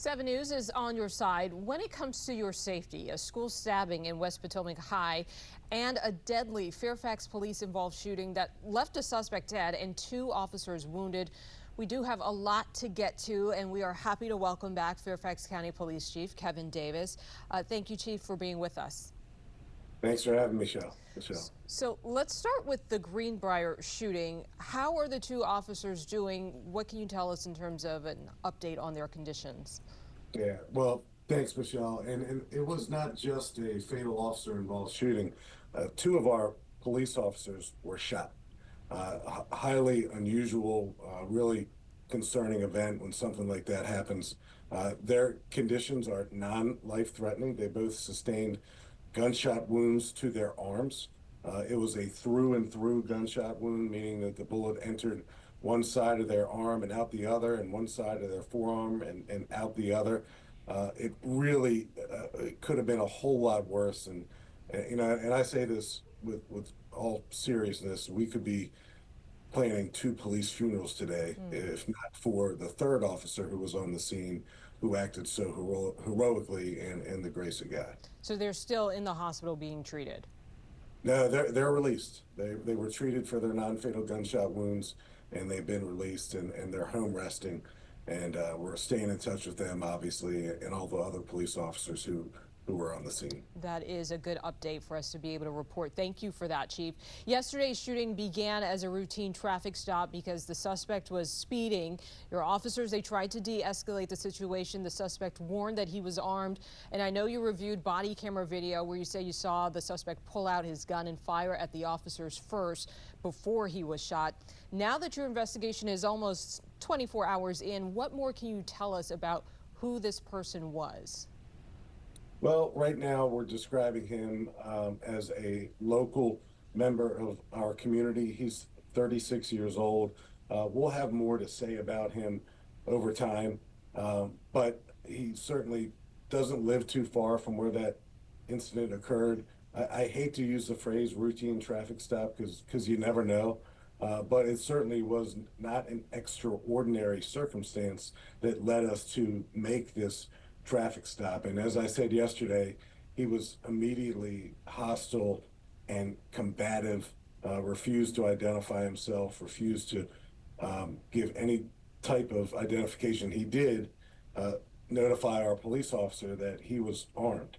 7 News is on your side when it comes to your safety. A school stabbing in West Potomac High and a deadly Fairfax police-involved shooting that left a suspect dead and 2 officers wounded. We do have a lot to get to, and we are happy to welcome back Fairfax County Police Chief Kevin Davis. Thank you, Chief, for being with us. Thanks for having me, Michelle. So let's start with the Greenbrier shooting. How are the 2 officers doing? What can you tell us in terms of an update on their conditions? Yeah, well, thanks, Michelle. And it was not just a fatal officer-involved shooting. 2 of our police officers were shot. Highly unusual, really concerning event when something like that happens. Their conditions are non-life-threatening. They both sustained gunshot wounds to their arms. It was a through and through gunshot wound, meaning that the bullet entered one side of their arm and out the other, and one side of their forearm and out the other. It really it could have been a whole lot worse. And I say this with all seriousness, we could be planning 2 police funerals today, if not for the 3rd officer who was on the scene, who acted so heroically and the grace of God. So they're still in the hospital being treated. No, they're released. They were treated for their non-fatal gunshot wounds, and they've been released, and they're home resting. And we're staying in touch with them, obviously, and all the other police officers who were on the scene. That is a good update for us to be able to report. Thank you for that, Chief. Yesterday's shooting began as a routine traffic stop because the suspect was speeding. Your officers, they tried to de-escalate the situation. The suspect warned that he was armed. And I know you reviewed body camera video where you say you saw the suspect pull out his gun and fire at the officers first before he was shot. Now that your investigation is almost 24 hours in, what more can you tell us about who this person was? Well, right now we're describing him as a local member of our community. He's 36 years old. We'll have more to say about him over time, but he certainly doesn't live too far from where that incident occurred. I hate to use the phrase routine traffic stop because you never know, but it certainly was not an extraordinary circumstance that led us to make this traffic stop. And as I said yesterday, he was immediately hostile and combative, refused to identify himself, refused to give any type of identification. He did notify our police officer that he was armed.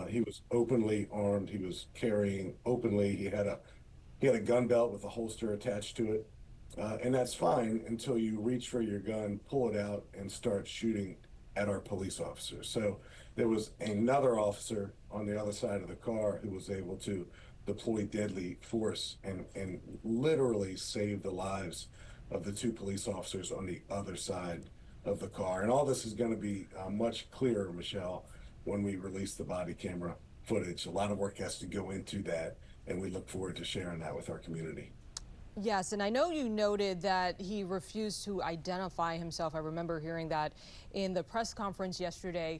He was openly armed. He was carrying openly. He had a gun belt with a holster attached to it. And that's fine until you reach for your gun, pull it out, and start shooting at our police officers. So there was another officer on the other side of the car who was able to deploy deadly force and literally save the lives of the 2 police officers on the other side of the car. And all this is going to be much clearer, Michelle, when we release the body camera footage. A lot of work has to go into that, and we look forward to sharing that with our community. Yes, and I know you noted that he refused to identify himself. I remember hearing that in the press conference yesterday.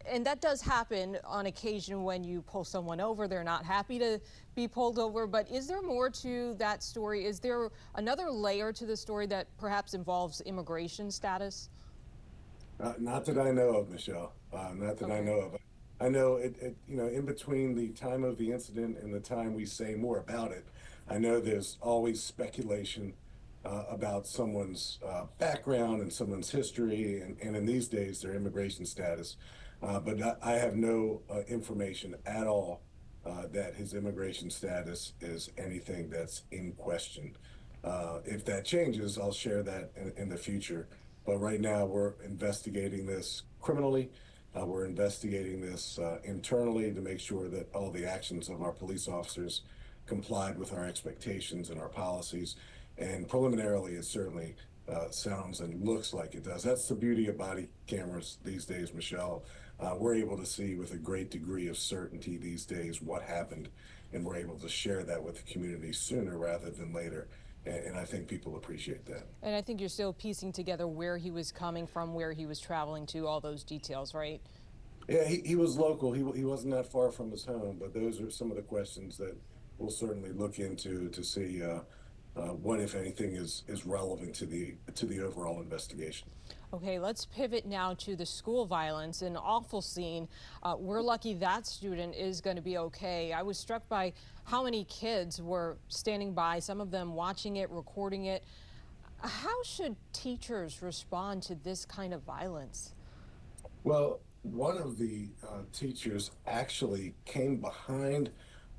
And that does happen on occasion when you pull someone over. They're not happy to be pulled over. But is there more to that story? Is there another layer to the story that perhaps involves immigration status? Not that I know of, Michelle. Not that I know of. I know in between the time of the incident and the time we say more about it, I know there's always speculation about someone's background and someone's history, and in these days, their immigration status. But I have no information at all that his immigration status is anything that's in question. If that changes, I'll share that in the future. But right now, we're investigating this criminally. We're investigating this internally to make sure that all the actions of our police officers complied with our expectations and our policies. And preliminarily, it certainly sounds and looks like it does. That's the beauty of body cameras these days, Michelle. We're able to see with a great degree of certainty these days what happened, and we're able to share that with the community sooner rather than later. And I think people appreciate that. And I think you're still piecing together where he was coming from, where he was traveling to, all those details, right? Yeah, he was local. He wasn't that far from his home, but those are some of the questions that we'll certainly look into to see what, if anything, is relevant to the overall investigation. Okay, let's pivot now to the school violence, an awful scene. We're lucky that student is going to be okay. I was struck by how many kids were standing by, some of them watching it, recording it. How should teachers respond to this kind of violence? Well, one of the teachers actually came behind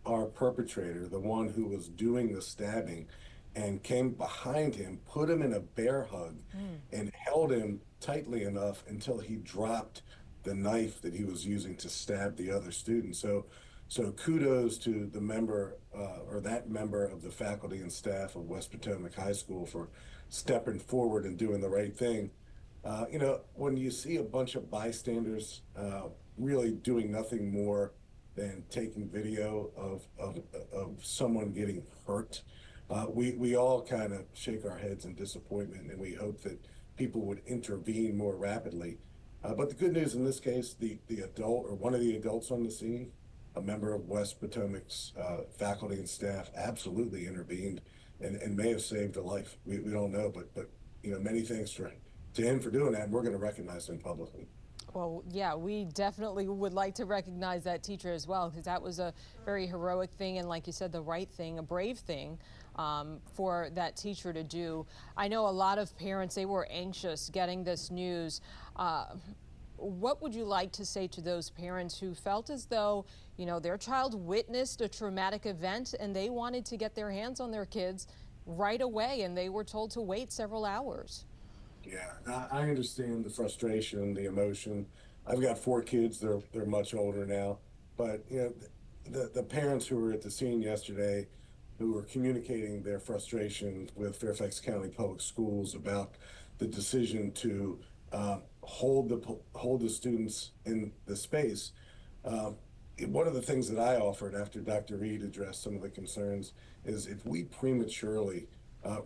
our perpetrator, the one who was doing the stabbing, and came behind him, put him in a bear hug, and held him tightly enough until he dropped the knife that he was using to stab the other student. So kudos to the member or that member of the faculty and staff of West Potomac High School for stepping forward and doing the right thing. When you see a bunch of bystanders really doing nothing more than taking video of someone getting hurt, we all kind of shake our heads in disappointment, and we hope that people would intervene more rapidly. But the good news in this case, the adult or one of the adults on the scene, a member of West Potomac's faculty and staff, absolutely intervened and may have saved a life. We don't know, but many thanks to him for doing that, and we're going to recognize him publicly. Well, yeah, we definitely would like to recognize that teacher as well, because that was a very heroic thing, and like you said, the right thing, a brave thing for that teacher to do. I know a lot of parents, they were anxious getting this news. What would you like to say to those parents who felt as though, their child witnessed a traumatic event and they wanted to get their hands on their kids right away, and they were told to wait several hours? Yeah, I understand the frustration, the emotion. I've got four kids. They're much older now, but the parents who were at the scene yesterday, who were communicating their frustration with Fairfax County Public Schools about the decision to hold the students in the space. Um, One of the things that I offered after Dr. Reed addressed some of the concerns is if we prematurely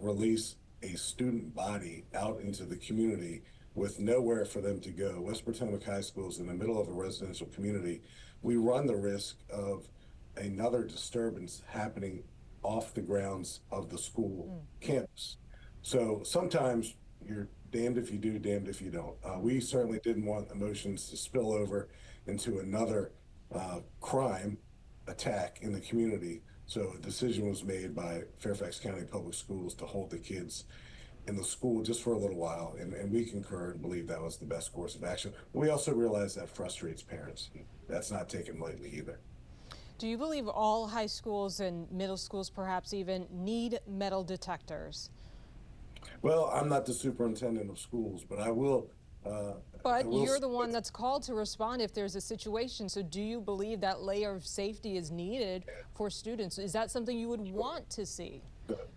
release a student body out into the community with nowhere for them to go. West Potomac High School is in the middle of a residential community. We run the risk of another disturbance happening off the grounds of the school campus. So sometimes you're damned if you do, damned if you don't. We certainly didn't want emotions to spill over into another crime attack in the community. So a decision was made by Fairfax County Public Schools to hold the kids in the school just for a little while, and we concur and believe that was the best course of action. But we also realize that frustrates parents. That's not taken lightly either. Do you believe all high schools and middle schools perhaps even need metal detectors? Well, I'm not the superintendent of schools, but I will. I But will. you're the one that's called to respond if there's a situation. So do you believe that layer of safety is needed for students? Is that something you would want to see?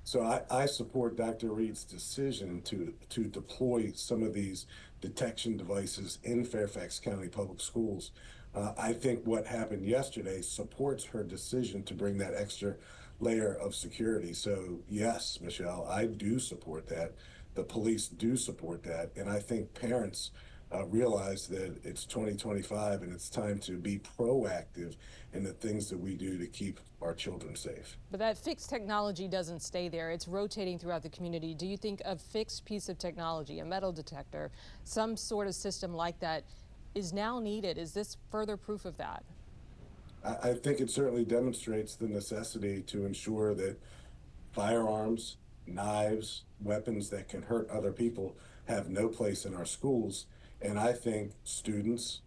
So I support Dr. Reed's decision to deploy some of these detection devices in Fairfax County Public Schools. I think what happened yesterday supports her decision to bring that extra layer of security. So yes, Michelle, I do support that. The police do support that, and I think parents realize that it's 2025 and it's time to be proactive in the things that we do to keep our children safe. But that fixed technology doesn't stay there. It's rotating throughout the community. Do you think a fixed piece of technology, a metal detector, some sort of system like that is now needed? Is this further proof of that? I think it certainly demonstrates the necessity to ensure that firearms, knives, weapons that can hurt other people have no place in our schools. And I think students,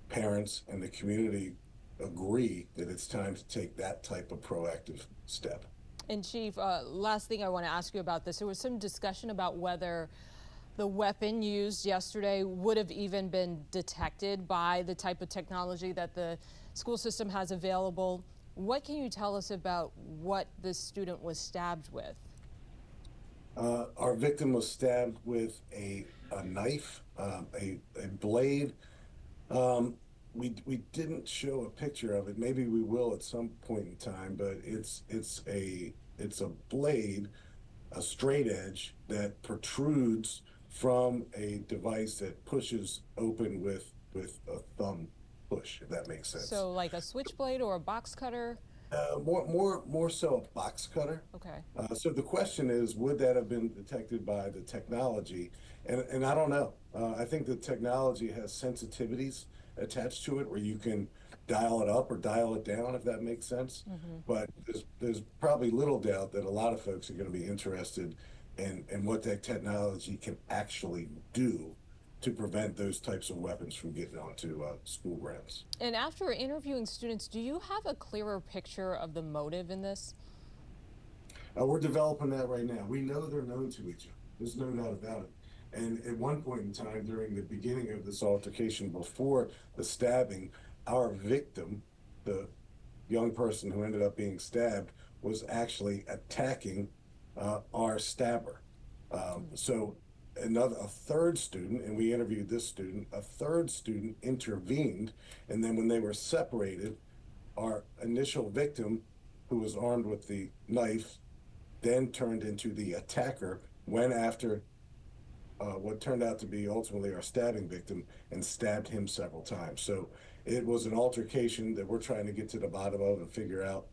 parents, and the community agree that it's time to take that type of proactive step. And Chief, last thing I want to ask you about this. There was some discussion about whether the weapon used yesterday would have even been detected by the type of technology that the school system has available. What can you tell us about what this student was stabbed with? Our victim was stabbed with a knife, a blade. We didn't show a picture of it. Maybe we will at some point in time, but it's a blade, a straight edge that protrudes from a device that pushes open with a thumb push, if that makes sense. So like a switchblade or a box cutter? More so a box cutter. Okay. So the question is, would that have been detected by the technology? And I don't know. I think the technology has sensitivities attached to it where you can dial it up or dial it down, if that makes sense. But there's probably little doubt that a lot of folks are going to be interested in what that technology can actually do to prevent those types of weapons from getting onto school grounds. And after interviewing students, do you have a clearer picture of the motive in this? We're developing that right now. We know they're known to each other. There's no doubt about it. And at one point in time, during the beginning of this altercation, before the stabbing, our victim, the young person who ended up being stabbed, was actually attacking our stabber. So a third student, and we interviewed this student, a third student intervened, and then when they were separated, our initial victim, who was armed with the knife, then turned into the attacker, went after what turned out to be ultimately our stabbing victim and stabbed him several times. So it was an altercation that we're trying to get to the bottom of and figure out,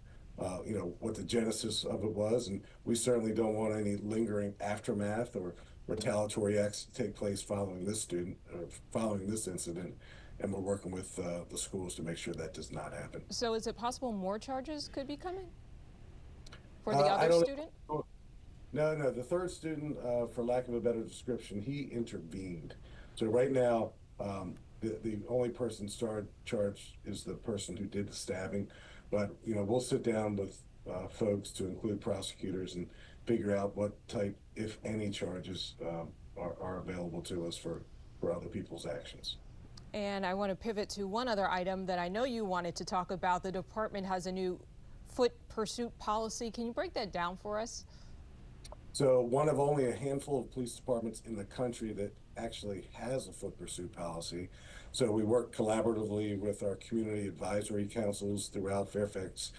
what the genesis of it was. And we certainly don't want any lingering aftermath or retaliatory acts to take place following this student or following this incident. And we're working with the schools to make sure that does not happen. So is it possible more charges could be coming for the I other don't student? know. No. The third student, for lack of a better description, he intervened. So right now, the only person charged is the person who did the stabbing. But we'll sit down with folks to include prosecutors and figure out what type, if any, charges are available to us for other people's actions. And I want to pivot to one other item that I know you wanted to talk about. The department has a new foot pursuit policy. Can you break that down for us? So one of only a handful of police departments in the country that actually has a foot pursuit policy. So we work collaboratively with our community advisory councils throughout Fairfax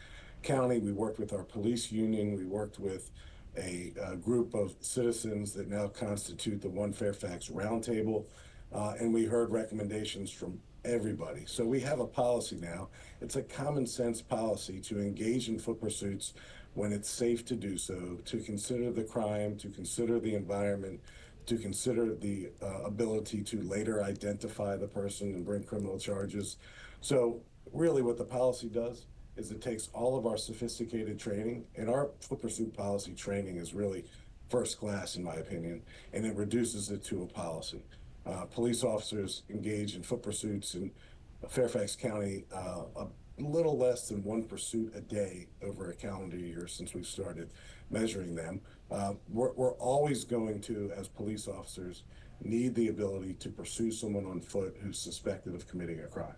County. We worked with our police union. We worked with a group of citizens that now constitute the One Fairfax Roundtable. And we heard recommendations from everybody. So we have a policy now. It's a common sense policy to engage in foot pursuits when it's safe to do so, to consider the crime, to consider the environment, to consider the ability to later identify the person and bring criminal charges. So really what the policy does is it takes all of our sophisticated training, and our foot pursuit policy training is really first class in my opinion, and it reduces it to a policy. Police officers engage in foot pursuits in Fairfax County a little less than one pursuit a day over a calendar year since we've started measuring them. We're always going to, as police officers, need the ability to pursue someone on foot who's suspected of committing a crime.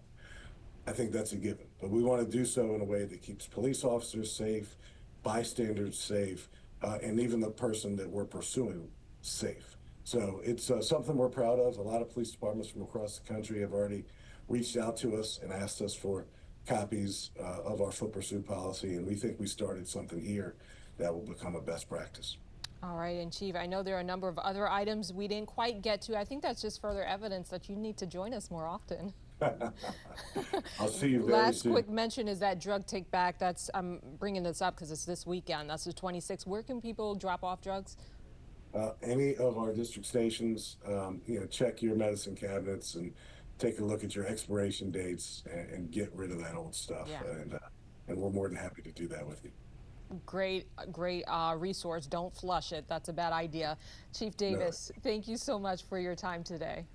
I think that's a given, but we want to do so in a way that keeps police officers safe, bystanders safe, and even the person that we're pursuing safe. So it's something we're proud of. A lot of police departments from across the country have already reached out to us and asked us for copies of our foot pursuit policy, and we think we started something here that will become a best practice. All right, and Chief, I know there are a number of other items we didn't quite get to. I think that's just further evidence that you need to join us more often. I'll see you very Last soon. quick mention is that drug take back. I'm bringing this up because it's this weekend. That's the 26th. Where can people drop off drugs? Any of our district stations, check your medicine cabinets and take a look at your expiration dates and get rid of that old stuff. Yeah. And we're more than happy to do that with you. Great resource. Don't flush it. That's a bad idea. Chief Davis, thank you so much for your time today.